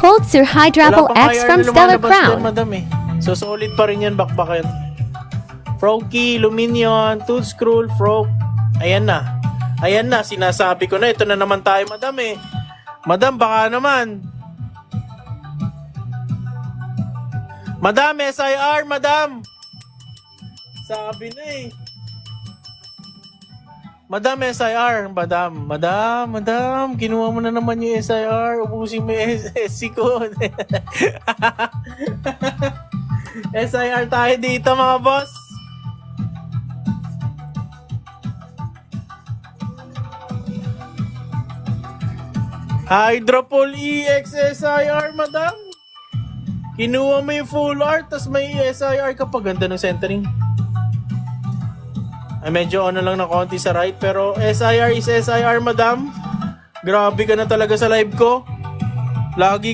Pulitzer Hydrapple Wala pang X IR from na Stellar lumalabas din, Crown. madam eh. So solid pa rin yan, bakbakan. Frogkey, Luminion, Tooth Scroll, Frog. Ayan na. Ayan na, sinasabi ko na. Ito na naman tayo, madam eh. Madam, baka naman. Madam, SIR, madam. Sabi na eh. Madam, SIR. Madam. Kinuha mo na naman yung SIR. Ubusin mo yung SC ko. SIR tayo dito, mga boss. Hydropol EX SIR, madam. Kinuha mo yung full art, tas may SIR ka pa. Ganda ng centering. Ay, medyo ano lang na konti sa right, pero SIR is SIR, madam. Grabe ka na talaga sa live ko. Lagi